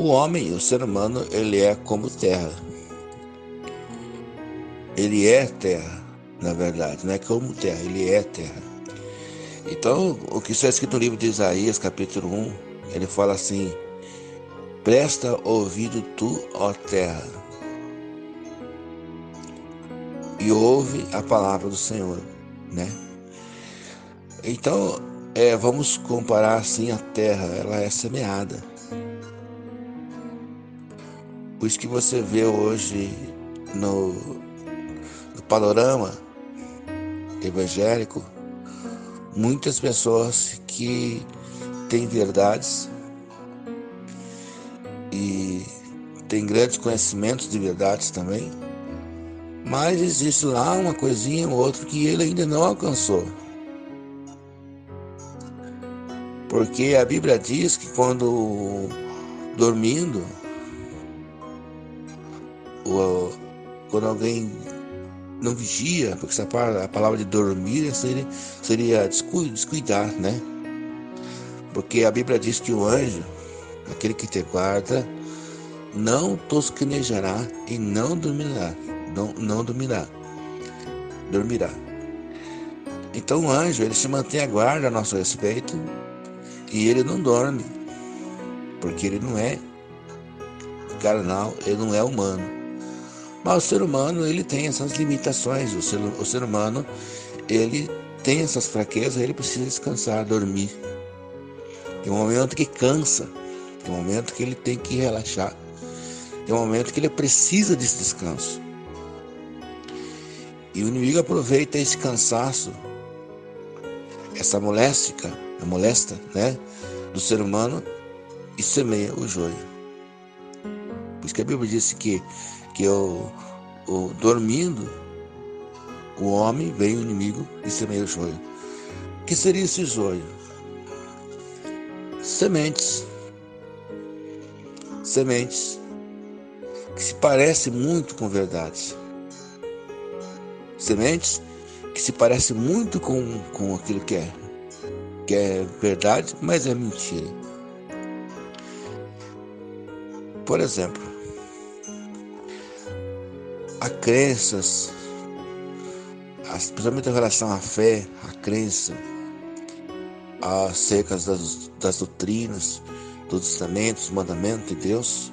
O homem, o ser humano, ele é como terra. Ele é terra, na verdade, não é como terra, ele é terra. Então, o que está escrito no livro de Isaías, capítulo 1, ele fala assim: presta ouvido tu, ó terra, e ouve a palavra do Senhor, né? Então, vamos comparar assim a terra, ela é semeada. Por isso que você vê hoje no panorama evangélico muitas pessoas que têm verdades e têm grandes conhecimentos de verdades também, mas existe lá uma coisinha ou outra que ele ainda não alcançou. Porque a Bíblia diz que quando dormindo, quando alguém não vigia, porque a palavra de dormir seria descuidar, né? Porque a Bíblia diz que o anjo, aquele que te guarda, não tosquenejará e não dormirá. Não dormirá. Então o anjo, ele se mantém a guarda a nosso respeito e ele não dorme, porque ele não é carnal, ele não é humano. Mas o ser humano, ele tem essas limitações, o ser humano, ele tem essas fraquezas, ele precisa descansar, dormir. Tem um momento que cansa, tem um momento que ele tem que relaxar, tem um momento que ele precisa desse descanso. E o inimigo aproveita esse cansaço, essa molesta, né, do ser humano e semeia o joio. Por isso que a Bíblia disse que dormindo, o homem, vem o inimigo e semeia o joio. O que seria esse joio? Sementes que se parecem muito com verdades. Sementes que se parecem muito com aquilo que é verdade, mas é mentira. Por exemplo, há crenças, principalmente em relação à fé, à crença, acerca das doutrinas, dos testamentos, dos mandamentos de Deus,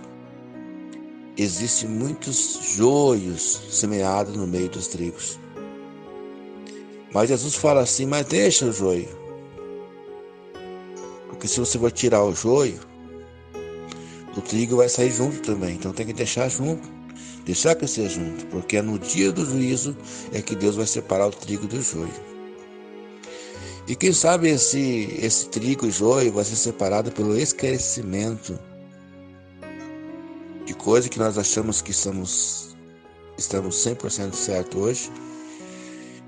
existem muitos joios semeados no meio dos trigos. Mas Jesus fala assim, mas deixa o joio. Porque se você for tirar o joio, o trigo vai sair junto também. Então tem que deixar junto, deixar crescer junto. Porque é no dia do juízo é que Deus vai separar o trigo do joio. E quem sabe esse trigo e joio vai ser separado pelo esquecimento de coisa que nós achamos que estamos 100% certo hoje.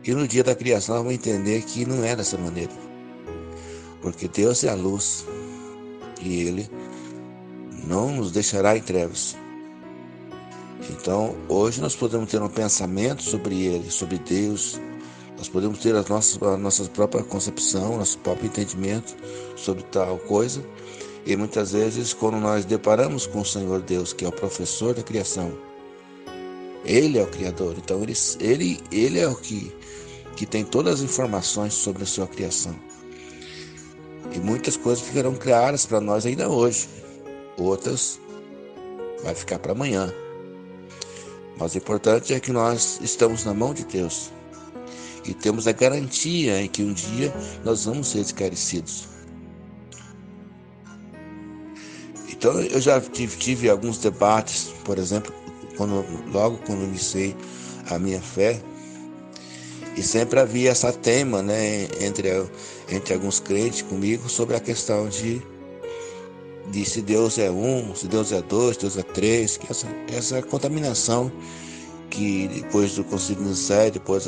E no dia da criação vamos entender que não é dessa maneira. Porque Deus é a luz e Ele não nos deixará em trevas. Então, hoje nós podemos ter um pensamento sobre Ele, sobre Deus. Nós podemos ter a nossa própria concepção, nosso próprio entendimento sobre tal coisa. E muitas vezes, quando nós deparamos com o Senhor Deus, que é o professor da criação, Ele é o Criador. Então, Ele é o que tem todas as informações sobre a sua criação. E muitas coisas ficarão claras para nós ainda hoje. Outras vai ficar para amanhã. Mas o importante é que nós estamos na mão de Deus. E temos a garantia em que um dia nós vamos ser esclarecidos. Então eu já tive alguns debates, por exemplo, logo quando iniciei a minha fé, e sempre havia essa tema, né, entre alguns crentes comigo sobre a questão de se Deus é um, se Deus é dois, se Deus é três, que essa contaminação que depois do Concílio de Nicéia, depois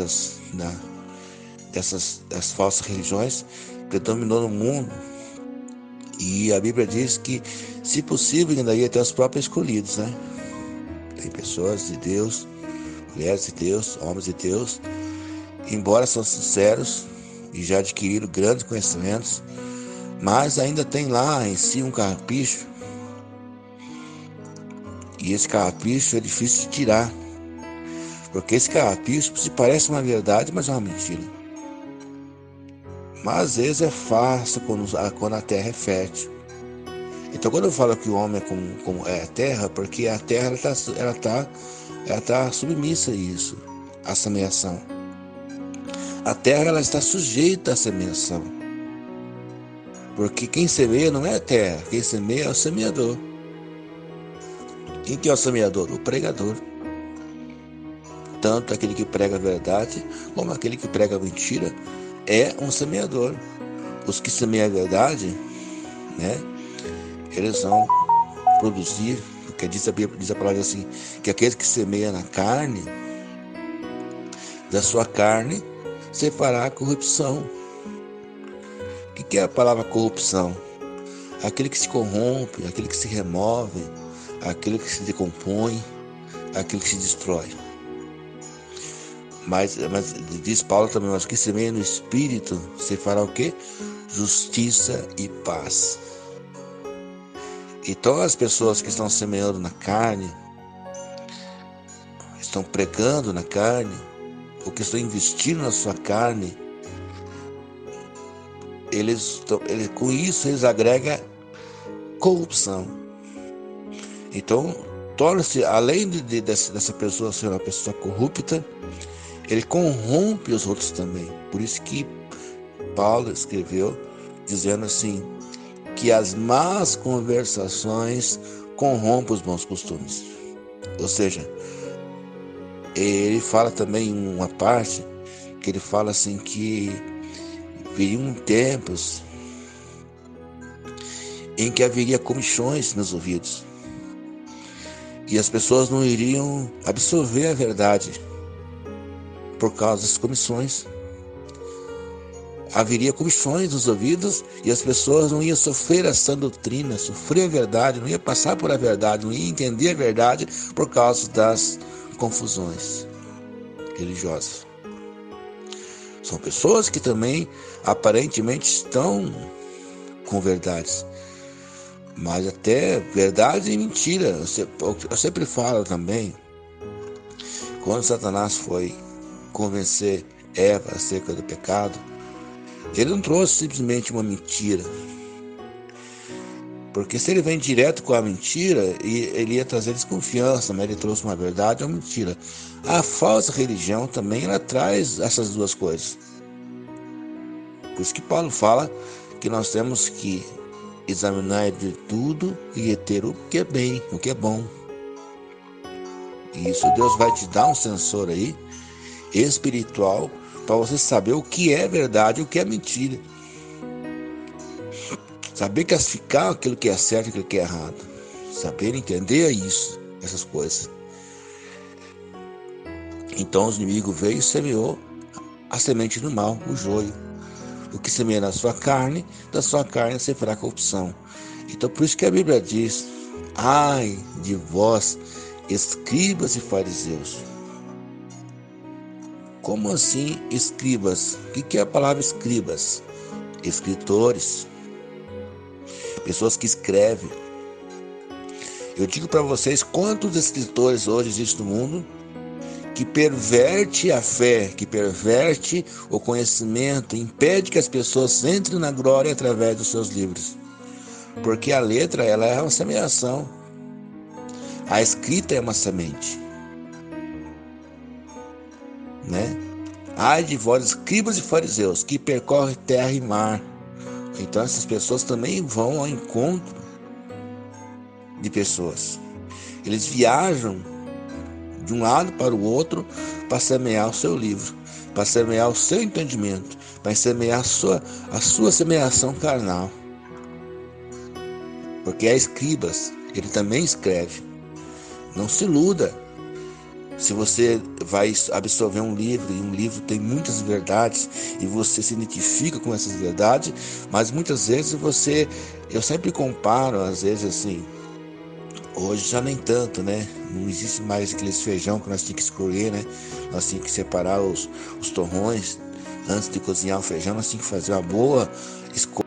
das falsas religiões, predominou no mundo. E a Bíblia diz que, se possível, ainda ia ter os próprios escolhidos, né? Tem pessoas de Deus, mulheres de Deus, homens de Deus, embora são sinceros e já adquiriram grandes conhecimentos, mas ainda tem lá em si um carrapicho E esse carrapicho é difícil de tirar, porque esse carrapicho se parece uma verdade, mas é uma mentira. Mas às vezes é fácil quando a terra é fértil. Então quando eu falo que o homem é como é a terra, porque a terra ela tá submissa a isso, a semeação. A terra ela está sujeita à semeação. Porque quem semeia não é a terra, quem semeia é o semeador. Quem que é o semeador? O pregador. Tanto aquele que prega a verdade, como aquele que prega a mentira, é um semeador. Os que semeiam a verdade, né, eles vão produzir, porque diz a palavra assim, que aquele que semeia na carne, da sua carne, separar a corrupção. O que é a palavra corrupção? Aquele que se corrompe, aquele que se remove, aquele que se decompõe, aquele que se destrói. Mas diz Paulo também, mas que semeia no Espírito, você fará o quê? Justiça e paz. Então as pessoas que estão semeando na carne, estão pregando na carne, ou que estão investindo na sua carne, com isso eles agregam corrupção. Então torna-se, além dessa pessoa ser uma pessoa corrupta, ele corrompe os outros também. Por isso que Paulo escreveu dizendo assim, que as más conversações corrompem os bons costumes. Ou seja, ele fala também em uma parte, que ele fala assim que viriam tempos em que haveria comichões nos ouvidos. E as pessoas não iriam absorver a verdade por causa das comissões. Haveria comichões nos ouvidos e as pessoas não iam sofrer essa doutrina, sofrer a verdade, não iam passar por a verdade, não iam entender a verdade por causa das confusões religiosas. São pessoas que também aparentemente estão com verdades, mas até verdade e mentira. Eu sempre falo também, quando Satanás foi convencer Eva acerca do pecado, ele não trouxe simplesmente uma mentira, porque se ele vem direto com a mentira, ele ia trazer desconfiança, mas ele trouxe uma verdade ou uma mentira. A falsa religião também ela traz essas duas coisas. Por isso que Paulo fala que nós temos que examinar de tudo e reter o que é bem, o que é bom. E isso Deus vai te dar um sensor aí espiritual para você saber o que é verdade e o que é mentira. Saber classificar aquilo que é certo e aquilo que é errado. Saber entender isso, essas coisas. Então os inimigos veio e semeou a semente do mal, o joio. O que semeia na sua carne, da sua carne se fará corrupção. Então por isso que a Bíblia diz, ai de vós, escribas e fariseus. Como assim escribas? O que é a palavra escribas? Escritores. Pessoas que escrevem. Eu digo para vocês quantos escritores hoje existem no mundo que perverte a fé, que perverte o conhecimento, impede que as pessoas entrem na glória através dos seus livros. Porque a letra ela é uma semeação. A escrita é uma semente. Né? Ai de vós, escribas e fariseus, que percorrem terra e mar. Então essas pessoas também vão ao encontro de pessoas. Eles viajam de um lado para o outro para semear o seu livro, para semear o seu entendimento, para semear a sua semeação carnal. Porque é escribas, ele também escreve. Não se iluda. Se você vai absorver um livro, e um livro tem muitas verdades, e você se identifica com essas verdades, mas muitas vezes eu sempre comparo, às vezes assim, hoje já nem tanto, né? Não existe mais aqueles feijão que nós tínhamos que escolher, né? Nós tínhamos que separar os torrões, antes de cozinhar o feijão, nós tínhamos que fazer uma boa escolha.